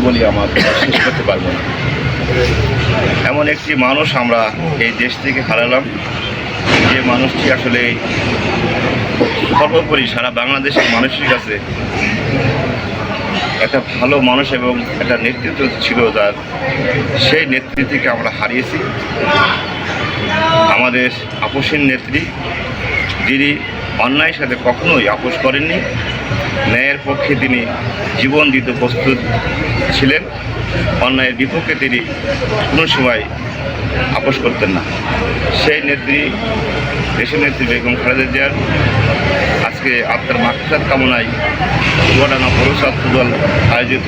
বলি আমার শেষ করতে পারবো না। এমন একটি মানুষ আমরা এই দেশ থেকে হারালাম, যে মানুষটি আসলে সর্বোপরি সারা বাংলাদেশের মানুষের কাছে একটা ভালো মানুষ এবং একটা নেতৃত্ব ছিল যার, সেই নেতৃত্বকে আমরা হারিয়েছি। আমাদের আপসীন নেত্রী, যিনি অন্যায়ের সাথে কখনোই আপোষ করেননি, ন্যায়ের পক্ষে তিনি জীবন দিতে প্রস্তুত ছিলেন, অন্যায়ের বিপক্ষে তিনি কোনো সময় আপোষ করতেন না। সেই নেত্রী, দেশের নেত্রী বেগম খালেদা জিয়ার আজকে আত্মার মাগফিরাত কামনায় চুয়াডাঙ্গা পৌর ছাত্র দল আয়োজিত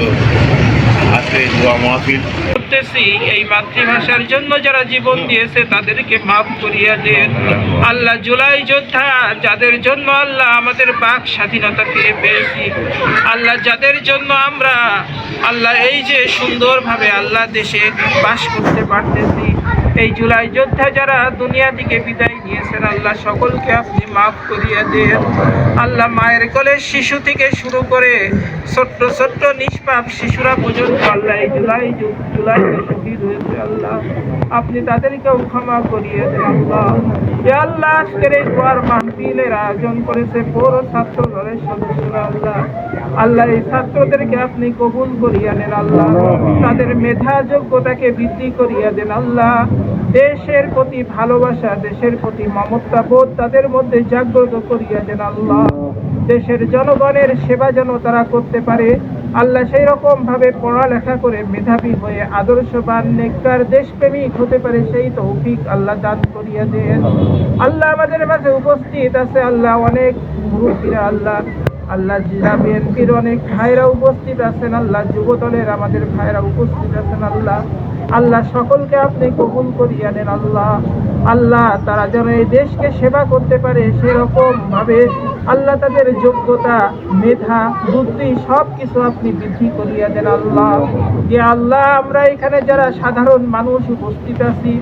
আজকে দোয়া মাহফিল করতেছি। এই মাতৃভাষার জন্য যারা জীবন দিয়েছে তাদেরকে মাফ করিয়া দেন আল্লাহ। জুলাই যোদ্ধা যাদের জন্য আল্লাহ আমাদের বাক স্বাধীনতা ফিরে পেয়েছি, আল্লাহ যাদের জন্য আমরা আল্লাহ এই যে সুন্দরভাবে আল্লাহ দেশে বাস করতে পারতেছি, এই জুলাই যোদ্ধা যারা দুনিয়া থেকে বিদায় নিয়েছেন আল্লাহ সকলকে আপনি মাফ করিয়া দেন আল্লাহ। মায়ের কোলের শিশু থেকে শুরু করে ছোট্ট ছোট্ট নিষ্পাপ শিশুরা পর্যন্ত আল্লাহ এই জুলাইতে শহীদ হয়েছে আল্লাহ, আপনি তাদেরকেও ক্ষমা করিয়ে দেন আল্লাহ। যে আল্লাহ আজকের এই দোয়ার মাহফিলের আয়োজন করেছে পৌর ছাত্র দলের সদস্যরা আল্লাহ, আল্লাহ এই ছাত্রদেরকে আপনি কবুল করিয়া নেন আল্লাহ, তাদের মেধা যোগ্যতাকে বৃদ্ধি করিয়া দেন আল্লাহ। দেশের প্রতি ভালোবাসা, দেশের প্রতি মমতা বোধ তাদের মধ্যে জাগ্রত করিয়া দেন আল্লাহ। দেশের জনগণের সেবা যেন তারা করতে পারে আল্লাহ, সেই রকম ভাবে পড়ালেখা করে মেধাবী হয়ে আদর্শবান নেককার দেশপ্রেমিক হতে পারে সেই তৌফিক আল্লাহ দান করিয়া দেন আল্লাহ। আমাদের মাঝে উপস্থিত আছে আল্লাহ অনেক মুরব্বীরা আল্লাহ, আল্লাহ জেলা বিএনপির অনেক ভাইরা উপস্থিত আছেন আল্লাহ, যুব দলের আমাদের ভাইরা উপস্থিত আছেন আল্লাহ, আল্লাহ সকলকে আপনি কবুল করিয়া নেন আল্লাহ। আল্লাহ তারা যেন এই দেশকে সেবা করতে পারে সেরকম ভাবে আল্লাহ তাদের যোগ্যতা, মেধা, বুদ্ধি সব কিছু আপনি বৃদ্ধি করিয়া দেন আল্লাহ। যে আল্লাহ আমরা এখানে যারা সাধারণ মানুষ উপস্থিত আছি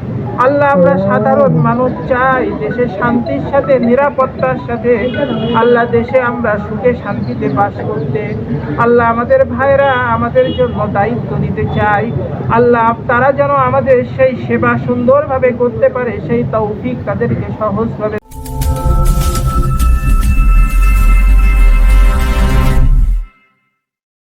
আল্লাহ, আমরা সাধারণ মানুষ চাই দেশে শান্তির সাথে নিরাপত্তার সাথে আল্লাহ দেশে আমরা সুখে শান্তিতে বাস করতে। আল্লাহ আমাদের ভাইরা আমাদের জন্য দায়িত্ব নিতে চাই আল্লাহ, তারা যেন আমাদের সেই সেবা সুন্দরভাবে করতে পারে সেই তৌফিক তাদেরকে সহজভাবে